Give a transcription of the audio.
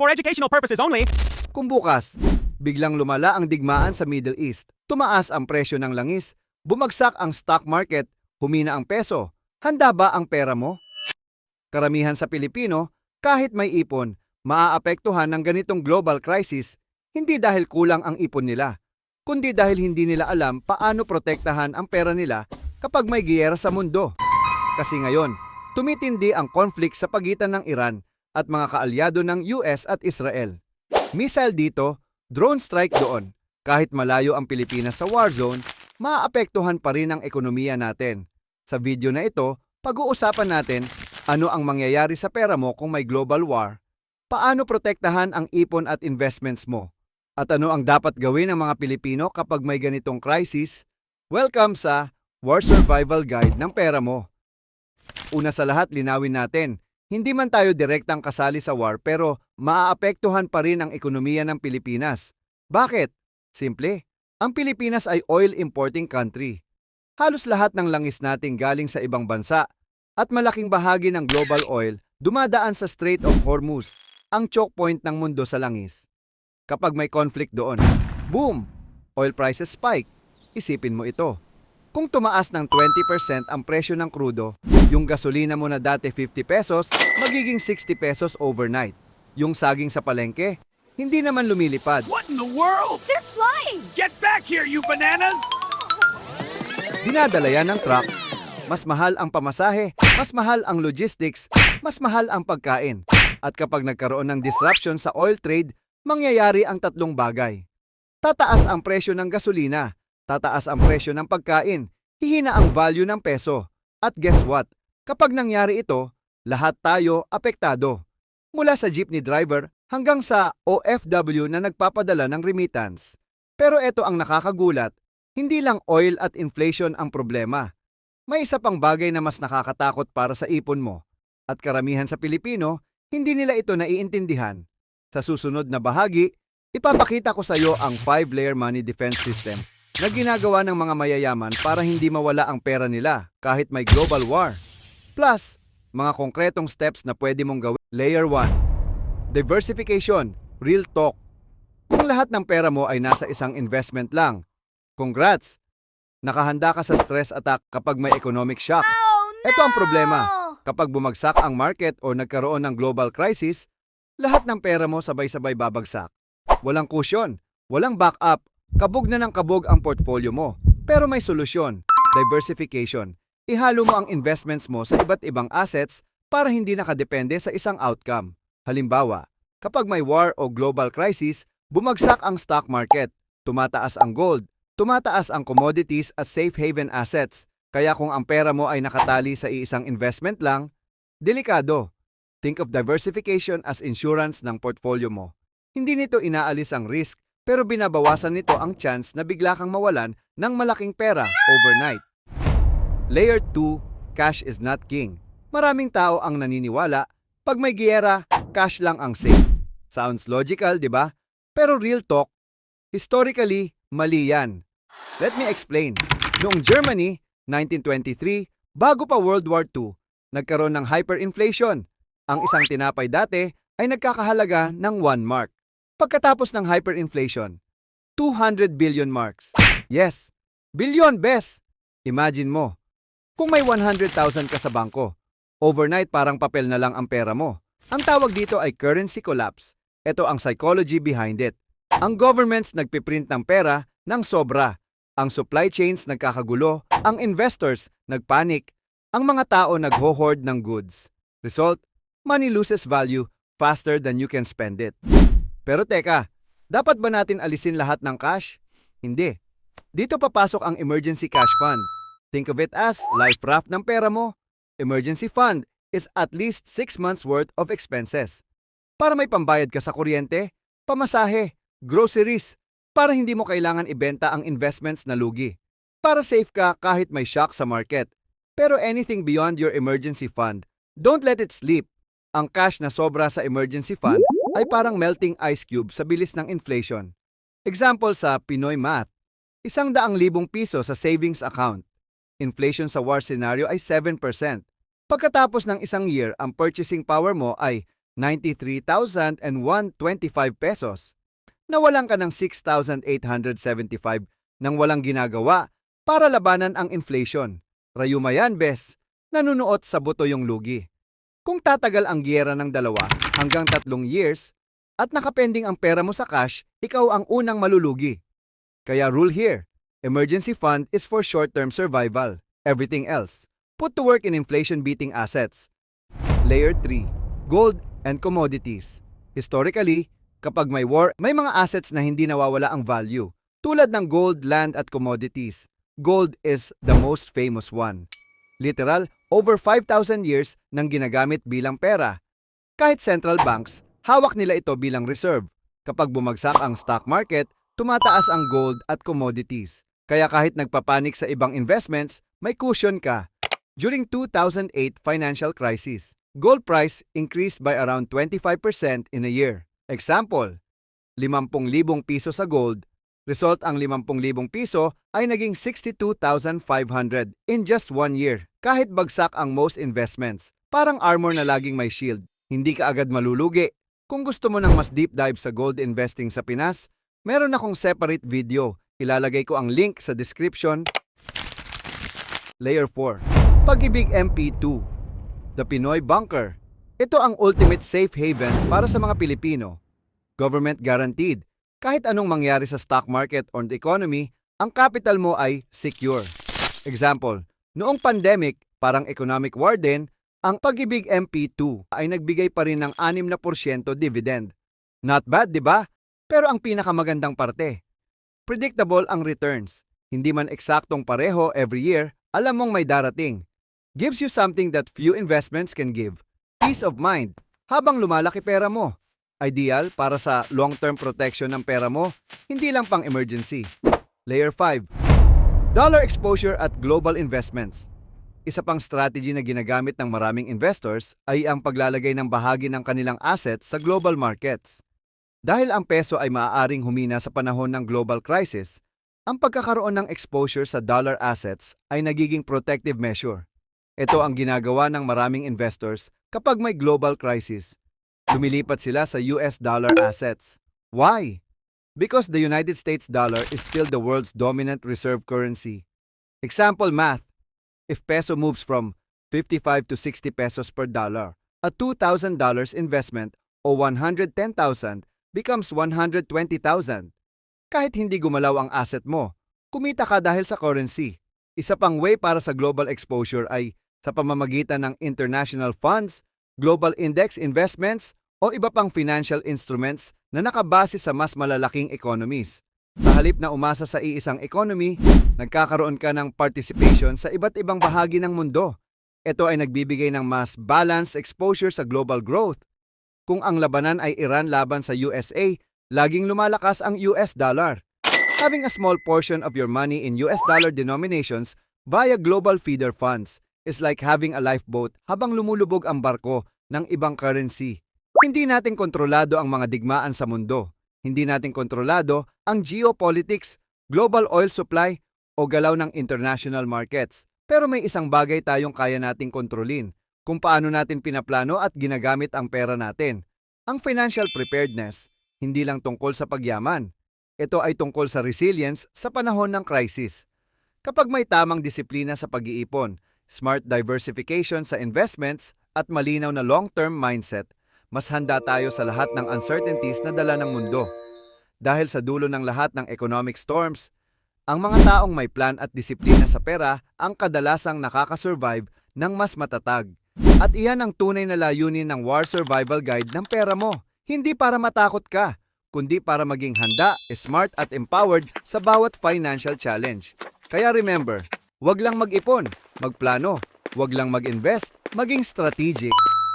For educational purposes only. Kung bukas, biglang lumala ang digmaan sa Middle East, tumaas ang presyo ng langis, bumagsak ang stock market, humina ang peso, handa ba ang pera mo? Karamihan sa Pilipino, kahit may ipon, maaapektuhan ng ganitong global crisis, hindi dahil kulang ang ipon nila, kundi dahil hindi nila alam paano protektahan ang pera nila kapag may giyera sa mundo. Kasi ngayon, tumitindi ang conflict sa pagitan ng Iran at mga kaalyado ng US at Israel. Missile dito, drone strike doon. Kahit malayo ang Pilipinas sa war zone, maaapektuhan pa rin ang ekonomiya natin. Sa video na ito, pag-uusapan natin ano ang mangyayari sa pera mo kung may global war, paano protektahan ang ipon at investments mo, at ano ang dapat gawin ng mga Pilipino kapag may ganitong crisis. Welcome sa War Survival Guide ng Pera Mo. Una sa lahat, linawin natin, hindi man tayo direktang kasali sa war pero maaapektuhan pa rin ang ekonomiya ng Pilipinas. Bakit? Simple, ang Pilipinas ay oil importing country. Halos lahat ng langis nating galing sa ibang bansa at malaking bahagi ng global oil dumadaan sa Strait of Hormuz, ang choke point ng mundo sa langis. Kapag may conflict doon, boom! Oil prices spike. Isipin mo ito. Kung tumaas ng 20% ang presyo ng krudo, yung gasolina mo na dati 50 pesos, magiging 60 pesos overnight. Yung saging sa palengke, hindi naman lumilipad. What in the world? They're flying! Get back here, you bananas! Dinadala yan ng truck. Mas mahal ang pamasahe, mas mahal ang logistics, mas mahal ang pagkain. At kapag nagkaroon ng disruption sa oil trade, mangyayari ang tatlong bagay. Tataas ang presyo ng gasolina, tataas ang presyo ng pagkain, hihina ang value ng peso. At guess what? Kapag nangyari ito, lahat tayo apektado. Mula sa jeepney driver hanggang sa OFW na nagpapadala ng remittance. Pero ito ang nakakagulat, hindi lang oil at inflation ang problema. May isa pang bagay na mas nakakatakot para sa ipon mo. At karamihan sa Pilipino, hindi nila ito naiintindihan. Sa susunod na bahagi, ipapakita ko sa iyo ang 5-layer money defense system na ginagawa ng mga mayayaman para hindi mawala ang pera nila kahit may global war. Plus, mga konkretong steps na pwede mong gawin. Layer 1. Diversification. Real talk. Kung lahat ng pera mo ay nasa isang investment lang, congrats! Nakahanda ka sa stress attack kapag may economic shock. Oh, no! Ito ang problema. Kapag bumagsak ang market o nagkaroon ng global crisis, lahat ng pera mo sabay-sabay babagsak. Walang cushion, walang backup, kabog na ng kabog ang portfolio mo. Pero may solusyon, diversification. Ihalo mo ang investments mo sa iba't ibang assets para hindi nakadepende sa isang outcome. Halimbawa, kapag may war o global crisis, bumagsak ang stock market, tumataas ang gold, tumataas ang commodities at safe haven assets. Kaya kung ang pera mo ay nakatali sa iisang investment lang, delikado. Think of diversification as insurance ng portfolio mo. Hindi nito inaalis ang risk, pero binabawasan nito ang chance na bigla kang mawalan ng malaking pera overnight. Layer 2, cash is not king. Maraming tao ang naniniwala, pag may giyera, cash lang ang safe. Sounds logical, di ba? Pero real talk, historically, mali yan. Let me explain. Noong Germany, 1923, bago pa World War II, nagkaroon ng hyperinflation. Ang isang tinapay dati ay nagkakahalaga ng 1 mark. Pagkatapos ng hyperinflation, 200 billion marks. Yes, billion bes! Imagine mo, kung may 100,000 ka sa bangko, overnight parang papel na lang ang pera mo. Ang tawag dito ay currency collapse. Ito ang psychology behind it. Ang governments nagpiprint ng pera ng sobra. Ang supply chains nagkakagulo, ang investors nagpanic, ang mga tao nagho-hoard ng goods. Result, money loses value faster than you can spend it. Pero teka, dapat ba natin alisin lahat ng cash? Hindi. Dito papasok ang emergency cash fund. Think of it as life raft ng pera mo. Emergency fund is at least 6 months worth of expenses. Para may pambayad ka sa kuryente, pamasahe, groceries, para hindi mo kailangan ibenta ang investments na lugi. Para safe ka kahit may shock sa market. Pero anything beyond your emergency fund, don't let it sleep. Ang cash na sobra sa emergency fund ay parang melting ice cube sa bilis ng inflation. Example sa Pinoy math, 100,000 piso sa savings account. Inflation sa war scenario ay 7%. Pagkatapos ng isang year, ang purchasing power mo ay 93,125 pesos. Nawalan ka ng 6,875 nang walang ginagawa para labanan ang inflation. Rayuma yan, bes. Nanunuot sa buto yung lugi. Kung tatagal ang giyera ng 2 hanggang 3 years at nakapending ang pera mo sa cash, ikaw ang unang malulugi. Kaya rule here, emergency fund is for short-term survival. Everything else, put to work in inflation-beating assets. Layer 3, gold and commodities. Historically, kapag may war, may mga assets na hindi nawawala ang value, tulad ng gold, land at commodities. Gold is the most famous one. Literal, over 5,000 years nang ginagamit bilang pera. Kahit central banks, hawak nila ito bilang reserve. Kapag bumagsak ang stock market, tumataas ang gold at commodities. Kaya kahit nagpapanik sa ibang investments, may cushion ka. During 2008 financial crisis, gold price increased by around 25% in a year. Example, 50,000 piso sa gold. Result, ang 50,000 piso ay naging 62,500 in just 1 year. Kahit bagsak ang most investments, parang armor na laging may shield. Hindi ka agad malulugi. Kung gusto mo ng mas deep dive sa gold investing sa Pinas, meron akong separate video. Ilalagay ko ang link sa description. Layer 4. Pag-ibig MP2. The Pinoy Bunker. Ito ang ultimate safe haven para sa mga Pilipino. Government guaranteed. Kahit anong mangyari sa stock market or the economy, ang capital mo ay secure. Example, noong pandemic, parang economic war din, ang Pag-ibig MP2 ay nagbigay pa rin ng 6% dividend. Not bad, di ba? Pero ang pinakamagandang parte, predictable ang returns. Hindi man eksaktong pareho every year, alam mong may darating. Gives you something that few investments can give. Peace of mind habang lumalaki pera mo. Ideal para sa long-term protection ng pera mo, hindi lang pang emergency. Layer 5. Dollar exposure at global investments. Isa pang strategy na ginagamit ng maraming investors ay ang paglalagay ng bahagi ng kanilang assets sa global markets. Dahil ang peso ay maaaring humina sa panahon ng global crisis, ang pagkakaroon ng exposure sa dollar assets ay nagiging protective measure. Ito ang ginagawa ng maraming investors kapag may global crisis. Lumilipat sila sa US dollar assets. Why? Because the United States dollar is still the world's dominant reserve currency. Example math. If peso moves from 55 to 60 pesos per dollar, a $2,000 investment o 110,000 becomes 120,000. Kahit hindi gumalaw ang asset mo, kumita ka dahil sa currency. Isa pang way para sa global exposure ay sa pamamagitan ng international funds, global index investments, o iba pang financial instruments na nakabase sa mas malalaking economies. Sa halip na umasa sa iisang economy, nagkakaroon ka ng participation sa iba't ibang bahagi ng mundo. Ito ay nagbibigay ng mas balanced exposure sa global growth. Kung ang labanan ay Iran laban sa USA, laging lumalakas ang US dollar. Having a small portion of your money in US dollar denominations via global feeder funds is like having a lifeboat habang lumulubog ang barko ng ibang currency. Hindi natin kontrolado ang mga digmaan sa mundo. Hindi natin kontrolado ang geopolitics, global oil supply o galaw ng international markets. Pero may isang bagay tayong kaya nating kontrolin, kung paano natin pinaplano at ginagamit ang pera natin. Ang financial preparedness, hindi lang tungkol sa pagyaman. Ito ay tungkol sa resilience sa panahon ng crisis. Kapag may tamang disiplina sa pag-iipon, smart diversification sa investments at malinaw na long-term mindset, mas handa tayo sa lahat ng uncertainties na dala ng mundo. Dahil sa dulo ng lahat ng economic storms, ang mga taong may plan at disiplina sa pera ang kadalasang nakakasurvive ng mas matatag. At iyan ang tunay na layunin ng War Survival Guide ng pera mo. Hindi para matakot ka, kundi para maging handa, smart at empowered sa bawat financial challenge. Kaya remember, wag lang mag-ipon, magplano, wag lang mag-invest, maging strategic.